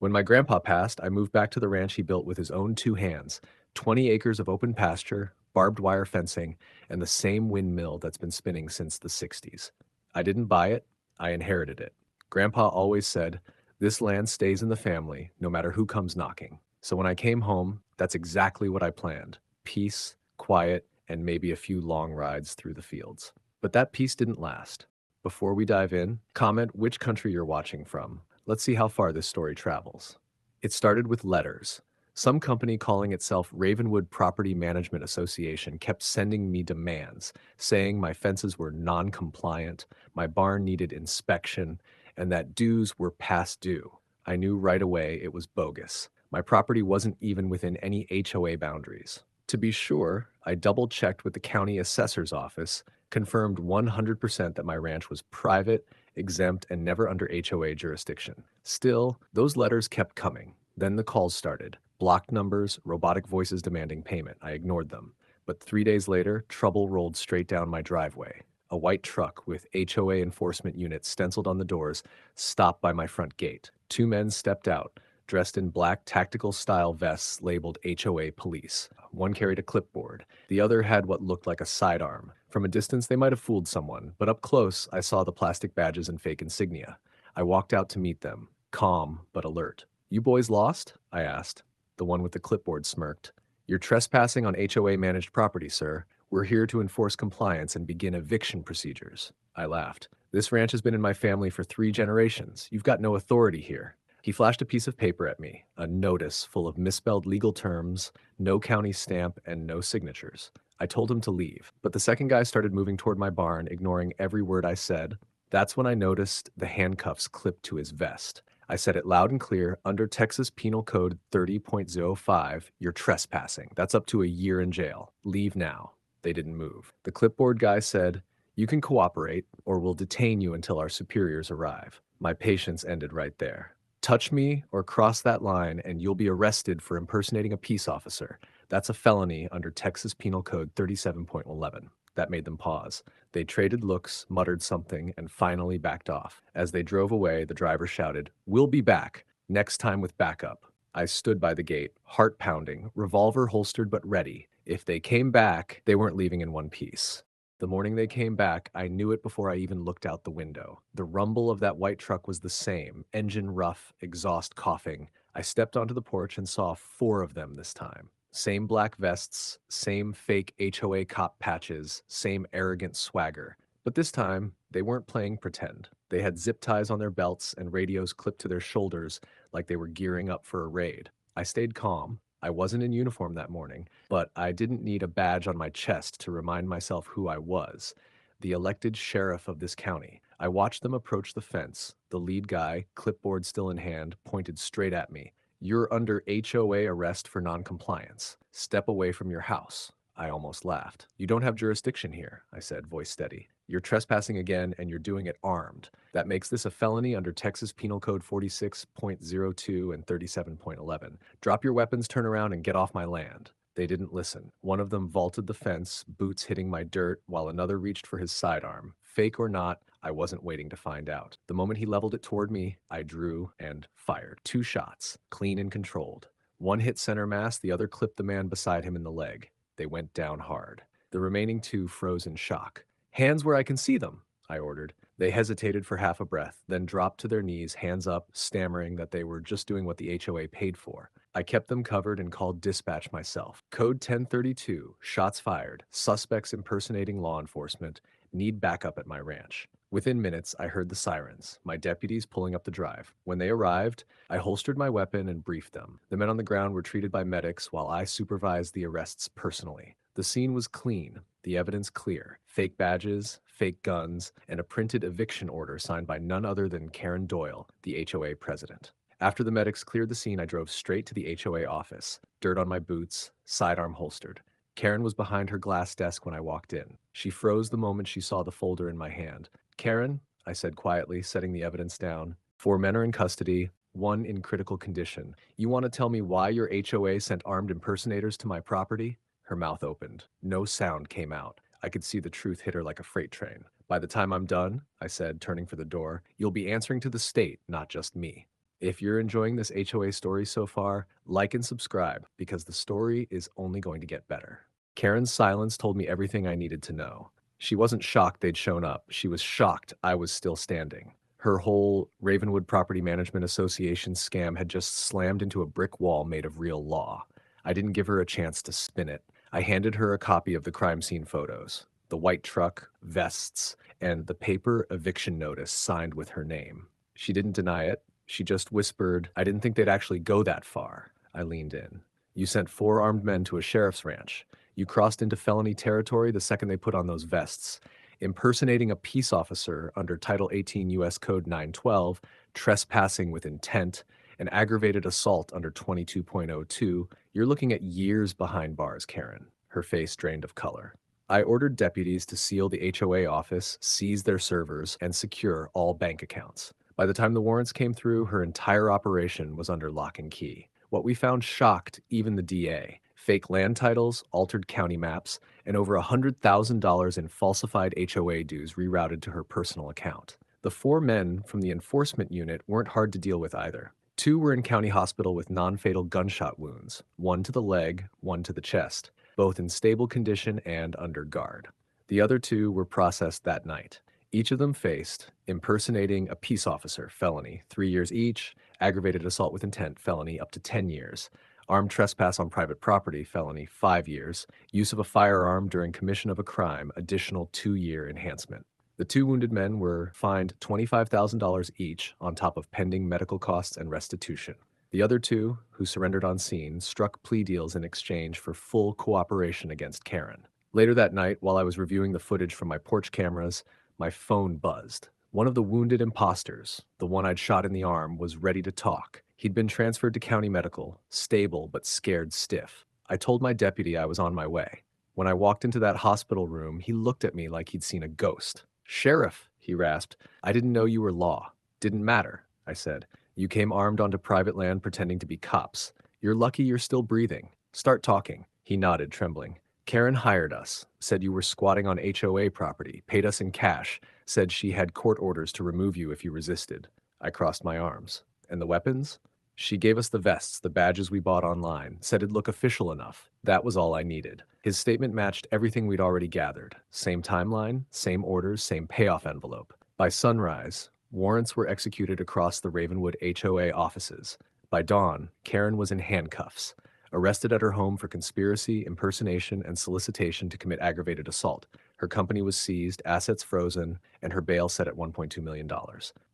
When my grandpa passed, I moved back to the ranch he built with his own two hands, 20 acres of open pasture, barbed wire fencing, and the same windmill that's been spinning since the 60s. I didn't buy it, I inherited it. Grandpa always said, "This land stays in the family, no matter who comes knocking." So when I came home, that's exactly what I planned: peace, quiet, and maybe a few long rides through the fields. But that peace didn't last. Before we dive in, comment which country you're watching from. Let's see how far this story travels. It started with letters. Some company calling itself Ravenwood Property Management Association kept sending me demands, saying my fences were non-compliant, my barn needed inspection, and that dues were past due. I knew right away it was bogus. My property wasn't even within any HOA boundaries. To be sure, I double-checked with the county assessor's office, confirmed 100% that my ranch was private, exempt, and never under HOA jurisdiction. Still, those letters kept coming. Then the calls started. Blocked numbers, robotic voices demanding payment. I ignored them. But 3 days later, trouble rolled straight down my driveway. A white truck with HOA enforcement units stenciled on the doors stopped by my front gate. Two men stepped out, dressed in black tactical-style vests labeled HOA police. One carried a clipboard. The other had what looked like a sidearm. From a distance, they might have fooled someone, but up close, I saw the plastic badges and fake insignia. I walked out to meet them, calm but alert. "You boys lost?" I asked. The one with the clipboard smirked. "You're trespassing on HOA-managed property, sir. We're here to enforce compliance and begin eviction procedures." I laughed. "This ranch has been in my family for 3 generations. You've got no authority here." He flashed a piece of paper at me, a notice full of misspelled legal terms, no county stamp, and no signatures. I told him to leave, but the second guy started moving toward my barn, ignoring every word I said. That's when I noticed the handcuffs clipped to his vest. I said it loud and clear, under Texas Penal Code 30.05, you're trespassing. That's up to a year in jail. Leave now. They didn't move. The clipboard guy said, "You can cooperate, or we'll detain you until our superiors arrive." My patience ended right there. Touch me or cross that line, and you'll be arrested for impersonating a peace officer. That's a felony under Texas Penal Code 37.11. That made them pause. They traded looks, muttered something, and finally backed off. As they drove away, the driver shouted, "We'll be back, next time with backup." I stood by the gate, heart pounding, revolver holstered but ready. If they came back, they weren't leaving in one piece. The morning they came back, I knew it before I even looked out the window. The rumble of that white truck was the same, engine rough, exhaust coughing. I stepped onto the porch and saw 4 of them this time. Same black vests, same fake HOA cop patches, same arrogant swagger. But this time, they weren't playing pretend. They had zip ties on their belts and radios clipped to their shoulders like they were gearing up for a raid. I stayed calm. I wasn't in uniform that morning, but I didn't need a badge on my chest to remind myself who I was, the elected sheriff of this county. I watched them approach the fence. The lead guy, clipboard still in hand, pointed straight at me. "You're under HOA arrest for noncompliance. Step away from your house." I almost laughed. "You don't have jurisdiction here," I said, voice steady. "You're trespassing again, and you're doing it armed. That makes this a felony under Texas Penal Code 46.02 and 37.11. Drop your weapons, turn around, and get off my land." They didn't listen. One of them vaulted the fence, boots hitting my dirt, while another reached for his sidearm. Fake or not, I wasn't waiting to find out. The moment he leveled it toward me, I drew and fired. 2 shots, clean and controlled. One hit center mass, the other clipped the man beside him in the leg. They went down hard. The remaining 2 froze in shock. "Hands where I can see them," I ordered. They hesitated for half a breath, then dropped to their knees, hands up, stammering that they were just doing what the HOA paid for. I kept them covered and called dispatch myself. "Code 1032, shots fired, suspects impersonating law enforcement, need backup at my ranch." Within minutes, I heard the sirens, my deputies pulling up the drive. When they arrived, I holstered my weapon and briefed them. The men on the ground were treated by medics while I supervised the arrests personally. The scene was clean, the evidence clear: fake badges, fake guns, and a printed eviction order signed by none other than Karen Doyle, the HOA president. After the medics cleared the scene, I drove straight to the HOA office, dirt on my boots, sidearm holstered. Karen was behind her glass desk when I walked in. She froze the moment she saw the folder in my hand. "Karen," I said quietly, setting the evidence down, "4 men are in custody, 1 in critical condition. You want to tell me why your HOA sent armed impersonators to my property?" Her mouth opened. No sound came out. I could see the truth hit her like a freight train. "By the time I'm done," I said, turning for the door, "you'll be answering to the state, not just me." If you're enjoying this HOA story so far, like and subscribe because the story is only going to get better. Karen's silence told me everything I needed to know. She wasn't shocked they'd shown up. She was shocked I was still standing. Her whole Ravenwood Property Management Association scam had just slammed into a brick wall made of real law. I didn't give her a chance to spin it. I handed her a copy of the crime scene photos, the white truck, vests, and the paper eviction notice signed with her name. She didn't deny it. She just whispered, "I didn't think they'd actually go that far." I leaned in. "You sent 4 armed men to a sheriff's ranch. You crossed into felony territory the second they put on those vests. Impersonating a peace officer under Title 18 U.S. Code 912, trespassing with intent, and aggravated assault under 22.02, you're looking at years behind bars, Karen." Her face drained of color. I ordered deputies to seal the HOA office, seize their servers, and secure all bank accounts. By the time the warrants came through, her entire operation was under lock and key. What we found shocked even the DA. Fake land titles, altered county maps, and over $100,000 in falsified HOA dues rerouted to her personal account. The 4 men from the enforcement unit weren't hard to deal with either. 2 were in county hospital with non-fatal gunshot wounds, 1 to the leg, 1 to the chest, both in stable condition and under guard. The other 2 were processed that night. Each of them faced impersonating a peace officer, felony, 3 years each, aggravated assault with intent, felony, up to 10 years, armed trespass on private property, felony, 5 years, use of a firearm during commission of a crime, additional 2-year enhancement. The 2 wounded men were fined $25,000 each on top of pending medical costs and restitution. The other 2, who surrendered on scene, struck plea deals in exchange for full cooperation against Karen. Later that night, while I was reviewing the footage from my porch cameras, my phone buzzed. One of the wounded imposters, the one I'd shot in the arm, was ready to talk. He'd been transferred to county medical, stable but scared stiff. I told my deputy I was on my way. When I walked into that hospital room, he looked at me like he'd seen a ghost. "Sheriff," he rasped, "I didn't know you were law." "Didn't matter," I said. "You came armed onto private land pretending to be cops. You're lucky you're still breathing. Start talking." He nodded, trembling. "Karen hired us, said you were squatting on HOA property, paid us in cash, said she had court orders to remove you if you resisted." I crossed my arms. "And the weapons?" "She gave us the vests, the badges we bought online, said it'd look official enough. That was all I needed." His statement matched everything we'd already gathered. Same timeline, same orders, same payoff envelope. By sunrise, warrants were executed across the Ravenwood HOA offices. By dawn, Karen was in handcuffs, arrested at her home for conspiracy, impersonation, and solicitation to commit aggravated assault. Her company was seized, assets frozen, and her bail set at $1.2 million.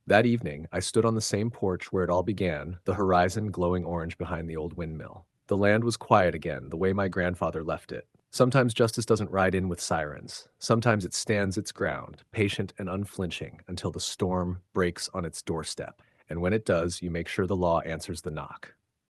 That evening, I stood on the same porch where it all began, the horizon glowing orange behind the old windmill. The land was quiet again, the way my grandfather left it. Sometimes justice doesn't ride in with sirens. Sometimes it stands its ground, patient and unflinching, until the storm breaks on its doorstep. And when it does, you make sure the law answers the knock.